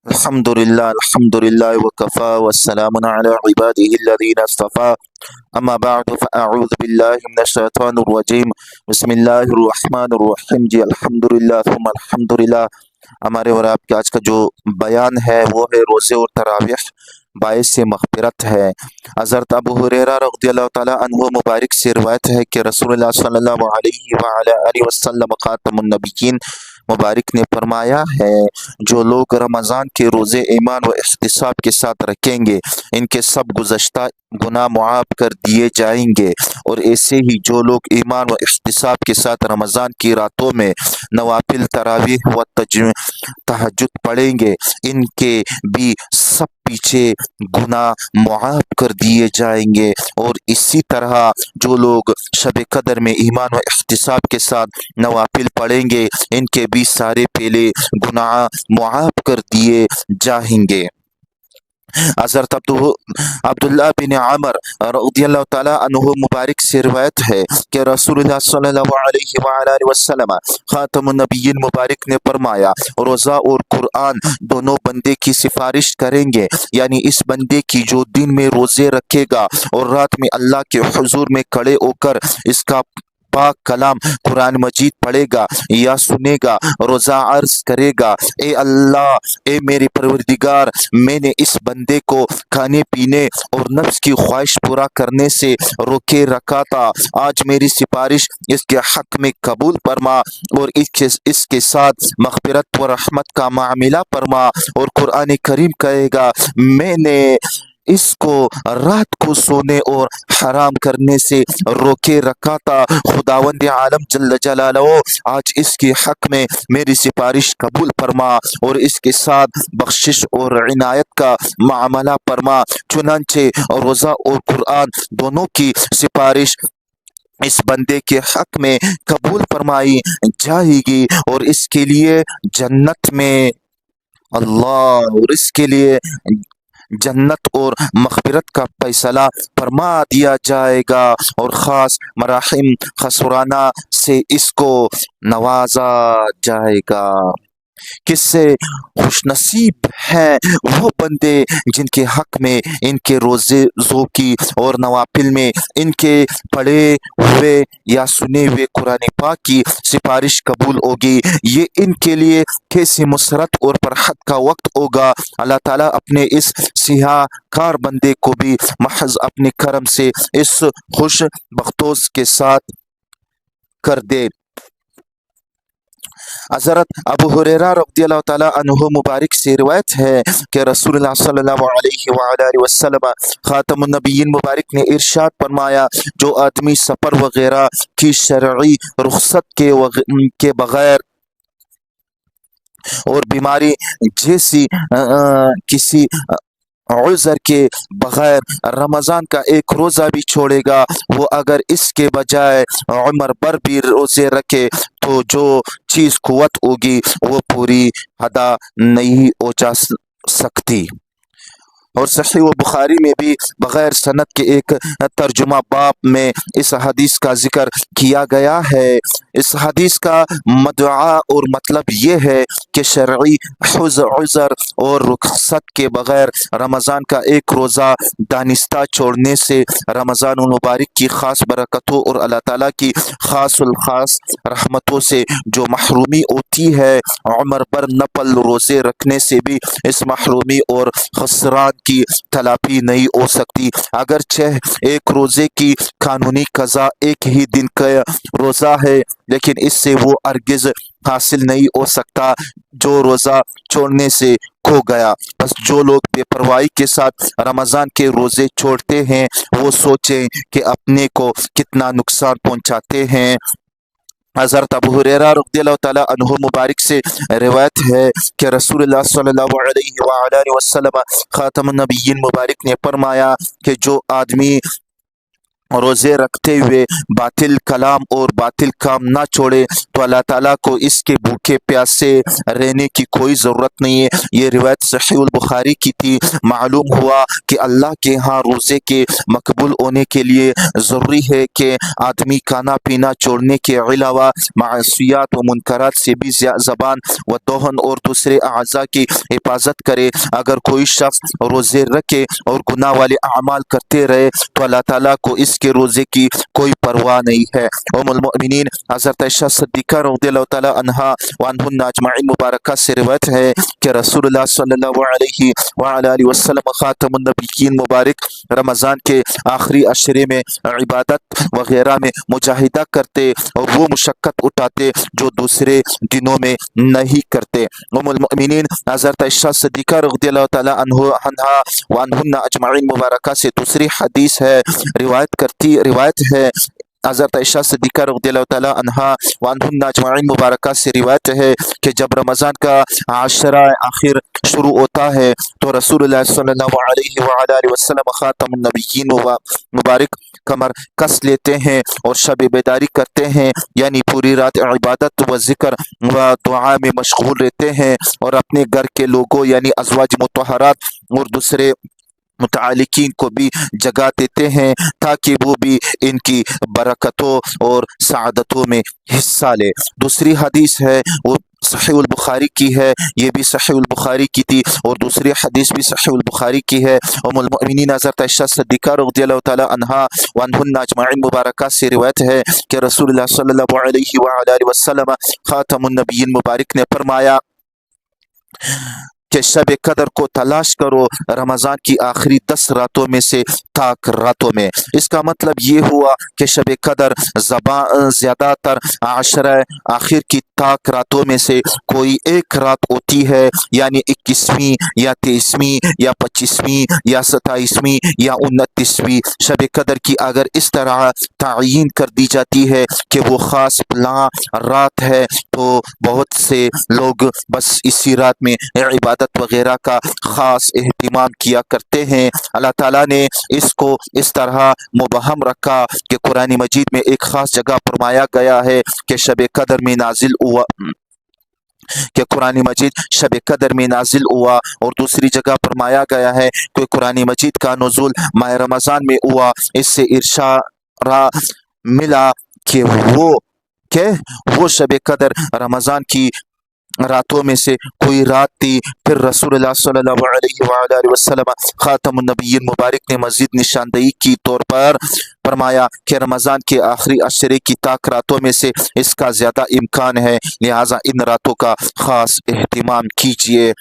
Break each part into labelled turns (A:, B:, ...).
A: الحمد للہ وکفا والسلام علی عباده الذین اصطفى اما بعد فاعوذ باللہ من الشیطان الرجیم بسم اللہ الرحمن الرحیم جی الحمدللہ ثم الحمدللہ۔ ہمارے اور آپ کے آج کا جو بیان ہے وہ ہے روزے اور تراویح باعث مغفرت ہے۔ حضرت ابو ہریرہ رضی اللہ تعالیٰ عنہ مبارک سے روایت ہے کہ رسول اللہ صلی اللہ علیہ وآلہ وسلم خاتم النبیین مبارک نے فرمایا ہے، جو لوگ رمضان کے روزے ایمان و احتساب کے ساتھ رکھیں گے ان کے سب گزشتہ گناہ معاف کر دیے جائیں گے، اور ایسے ہی جو لوگ ایمان و احتساب کے ساتھ رمضان کی راتوں میں نوافل تراویح و تہجد پڑھیں گے ان کے بھی سب پیچھے گناہ معاف کر دیے جائیں گے، اور اسی طرح جو لوگ شب قدر میں ایمان و احتساب کے ساتھ نوافل پڑھیں گے ان کے بھی سارے پہلے گناہ معاف کر دیے جائیں گے۔ حضرت عبداللہ بن عمر رضی اللہ تعالیٰ عنہ مبارک سے روایت ہے کہ رسول اللہ صلی اللہ علیہ وآلہ وسلم خاتم النبیین مبارک نے فرمایا، روزہ اور قرآن دونوں بندے کی سفارش کریں گے، یعنی اس بندے کی جو دن میں روزے رکھے گا اور رات میں اللہ کے حضور میں کھڑے ہو کر اس کا پاک کلام قرآن مجید پڑھے گا یا سنے گا، روزہ عرض کرے گا، اے اللہ، اے میرے پروردگار، میں نے اس بندے کو کھانے پینے اور نفس کی خواہش پورا کرنے سے روکے رکھا تھا، آج میری سفارش اس کے حق میں قبول فرما اور اس کے ساتھ مغفرت و رحمت کا معاملہ فرما۔ اور قرآن کریم کہے گا، میں نے اس کو رات کو سونے اور حرام کرنے سے روکے رکھا تھا، خداوند عالم جل جلالہ آج اس کے حق میں میری سفارش قبول فرما اور اس کے ساتھ بخشش اور عنایت کا معاملہ فرما۔ چنانچہ روزہ اور قرآن دونوں کی سفارش اس بندے کے حق میں قبول فرمائی جائے گی اور اس کے لیے جنت میں اور اس کے لیے جنت اور مغفرت کا فیصلہ فرما دیا جائے گا، اور خاص مراحم خسرانہ سے اس کو نوازا جائے گا۔ کس سے خوش نصیب ہیں وہ بندے جن کے حق میں ان کے روزوں کی اور نوافل میں ان کے پڑھے ہوئے یا سنے ہوئے قرآن پاک کی سفارش قبول ہوگی۔ یہ ان کے لیے کیسی مسرت اور فرحت کا وقت ہوگا۔ اللہ تعالیٰ اپنے اس سیاہ کار بندے کو بھی محض اپنے کرم سے اس خوش بختوس کے ساتھ کر دے۔ حضرت ابو ہریرہ رضی اللہ تعالیٰ عنہ مبارک سے روایت ہے کہ رسول اللہ صلی اللہ علیہ وآلہ وسلم خاتم النبیین مبارک نے ارشاد فرمایا، جو آدمی سفر وغیرہ کی شرعی رخصت کے بغیر اور بیماری جیسی کسی عذر کے بغیر رمضان کا ایک روزہ بھی چھوڑے گا، وہ اگر اس کے بجائے عمر بھر بھی روزے رکھے تو جو چیز قوت ہوگی وہ پوری ادا نہیں ہو جا سکتی۔ اور صحیح و بخاری میں بھی بغیر سند کے ایک ترجمہ باب میں اس حدیث کا ذکر کیا گیا ہے۔ اس حدیث کا مدعا اور مطلب یہ ہے کہ شرعی عذر اور رخصت کے بغیر رمضان کا ایک روزہ دانستہ چھوڑنے سے رمضان المبارک کی خاص برکتوں اور اللہ تعالیٰ کی خاص الخاص رحمتوں سے جو محرومی ہوتی ہے، عمر بھر نفل روزے رکھنے سے بھی اس محرومی اور خسران کی تلافی نہیں ہو سکتی۔ اگرچہ ایک روزے کی قانونی قضا ایک ہی دن کا روزہ ہے، لیکن اس سے وہ ہرگز حاصل نہیں ہو سکتا جو روزہ چھوڑنے سے کھو گیا۔ بس جو لوگ بے پرواہی کے ساتھ رمضان کے روزے چھوڑتے ہیں وہ سوچیں کہ اپنے کو کتنا نقصان پہنچاتے ہیں۔ حضرت ابو ہریرہ رضی اللہ تعالیٰ عنہ مبارک سے روایت ہے کہ رسول اللہ صلی اللہ علیہ وآلہ وسلم خاتم النبیین مبارک نے فرمایا کہ جو آدمی روزے رکھتے ہوئے باطل کلام اور باطل کام نہ چھوڑے تو اللہ تعالیٰ کو اس کے بھوکے پیاسے رہنے کی کوئی ضرورت نہیں ہے۔ یہ روایت صحیح البخاری کی تھی۔ معلوم ہوا کہ اللہ کے ہاں روزے کے مقبول ہونے کے لیے ضروری ہے کہ آدمی کھانا پینا چھوڑنے کے علاوہ معصیات و منکرات سے بھی زبان و دہن اور دوسرے اعضاء کی حفاظت کرے۔ اگر کوئی شخص روزے رکھے اور گناہ والے اعمال کرتے رہے تو اللہ تعالیٰ کو اس کے روزے کی کوئی پرواہ نہیں ہے۔ ام المؤمنین حضرت عائشہ صدیقہ رضی اللہ تعالی عنہا وعنہن اجمعین مبارکہ سے روایت ہے کہ رسول اللہ صلی اللہ علیہ وآلہ وسلم خاتم النبیین مبارک رمضان کے آخری عشرے میں عبادت وغیرہ میں مجاہدہ کرتے اور وہ مشقت اٹھاتے جو دوسرے دنوں میں نہیں کرتے۔ ام المؤمنین حضرت عائشہ صدیقہ رضی اللہ تعالی عنہا وعنہن اجمعین مبارکہ سے دوسری حدیث ہے روایت ہے حضرت عائشہ صدیقہ رضی اللہ تعالی عنہا وعنہن اجمعین مبارکہ سے روایت ہے کہ جب رمضان کا عشرہ آخر شروع ہوتا ہے تو رسول اللہ صلی اللہ علیہ وآلہ وسلم خاتم النبیین مبارک کمر کس لیتے ہیں اور شب بیداری کرتے ہیں، یعنی پوری رات عبادت و ذکر و دعا میں مشغول رہتے ہیں اور اپنے گھر کے لوگوں یعنی ازواج مطہرات اور دوسرے متعلقین کو بھی جگہ دیتے ہیں تاکہ وہ بھی ان کی برکتوں اور سعادتوں میں حصہ لے۔ دوسری حدیث ہے وہ صحیح البخاری کی ہے، یہ بھی صحیح البخاری کی تھی اور دوسری حدیث بھی صحیح البخاری کی ہے۔ ام المؤمنین حضرت عائشہ صدیقہ رضی اللہ تعالی عنہا وعنہن اجمعین مبارکہ سے روایت ہے کہ رسول اللہ صلی اللہ علیہ وآلہ وسلم خاتم النبیین مبارک نے فرمایا کہ شب قدر کو تلاش کرو رمضان کی آخری 10 راتوں میں سے تاک راتوں میں۔ اس کا مطلب یہ ہوا کہ شب قدر زیادہ تر عشرہ آخر کی تاک راتوں میں سے کوئی ایک رات ہوتی ہے، یعنی 21ویں یا 23ویں یا 25ویں یا 27ویں یا 29ویں شب قدر کی اگر اس طرح تعین کر دی جاتی ہے کہ وہ خاص فلاں رات ہے تو بہت سے لوگ بس اسی رات میں عبادت وغیرہ کا خاص اہتمام کیا کرتے ہیں۔ اللہ تعالیٰ نے اس کو اس طرح مبہم رکھا کہ قرآن مجید میں ایک خاص جگہ فرمایا گیا ہے کہ شب قدر میں نازل ہوا کہ قرآن مجید شب قدر میں نازل ہوا، اور دوسری جگہ فرمایا گیا ہے کہ قرآن مجید کا نزول ماہ رمضان میں ہوا۔ اس سے ارشاد ملا کہ وہ شب قدر رمضان کی راتوں میں سے کوئی رات تھی۔ پھر رسول اللہ صلی اللہ علیہ وآلہ وسلم خاتم النبیین مبارک نے مزید نشاندہی کی طور پر فرمایا کہ رمضان کے آخری عشرے کی تاک راتوں میں سے اس کا زیادہ امکان ہے، لہٰذا ان راتوں کا خاص اہتمام کیجیے۔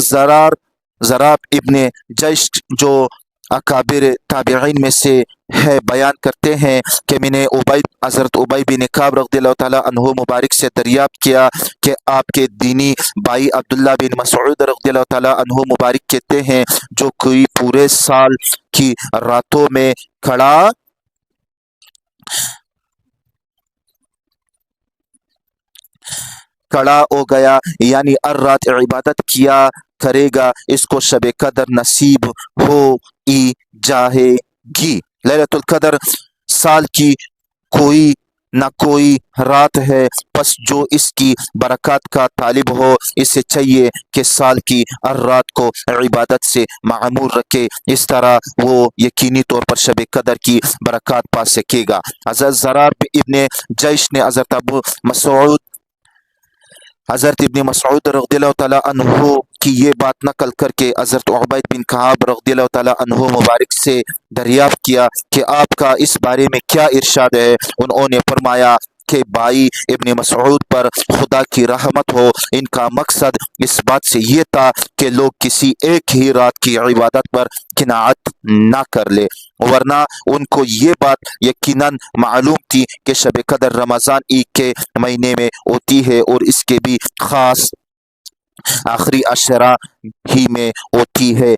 A: زرار ابن جیش جو اکابر تابعین میں سے ہے بیان کرتے ہیں کہ میں نے حضرت ابی بن کعب رضی اللہ تعالیٰ عنہ مبارک سے دریافت کیا کہ آپ کے دینی بھائی عبداللہ بن مسعود رضی اللہ تعالیٰ عنہ مبارک کہتے ہیں جو کوئی پورے سال کی راتوں میں کھڑا ہو گیا، یعنی ہر رات عبادت کیا کرے گا، اس کو شب قدر نصیب ہو ہی جائے گی۔ لیلۃ القدر سال کی کوئی نہ کوئی رات ہے، پس جو اس کی برکات کا طالب ہو اسے چاہیے کہ سال کی ہر رات کو عبادت سے معمور رکھے، اس طرح وہ یقینی طور پر شب قدر کی برکات پا سکے گا۔ حضرت زرار ابن جیش نے حضرت ابن مسعود رضی اللہ تعالیٰ عنہ کی یہ بات نقل کر کے حضرت عبید بن کعب رضی اللہ تعالیٰ عنہ مبارک سے دریافت کیا کہ آپ کا اس بارے میں کیا ارشاد ہے۔ انہوں نے فرمایا کہ بھائی ابن مسعود پر خدا کی رحمت ہو، ان کا مقصد اس بات سے یہ تھا کہ لوگ کسی ایک ہی رات کی عبادت پر قناعت نہ کر لے، ورنہ ان کو یہ بات یقیناً معلوم تھی کہ شب قدر رمضان ہی کے مہینے میں ہوتی ہے اور اس کے بھی خاص آخری عشرہ ہی میں ہوتی ہے،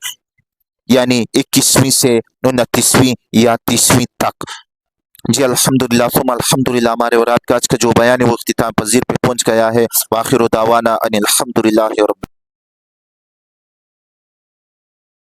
A: یعنی 21ویں سے 29ویں یا 30ویں تک۔ جی الحمدللہ ثم الحمدللہ، ہمارے اور آپ کا آج کا جو بیان ہے وہ اختتام پذیر پہ پہنچ گیا ہے۔ وآخر دعوانا ان الحمدللہ رب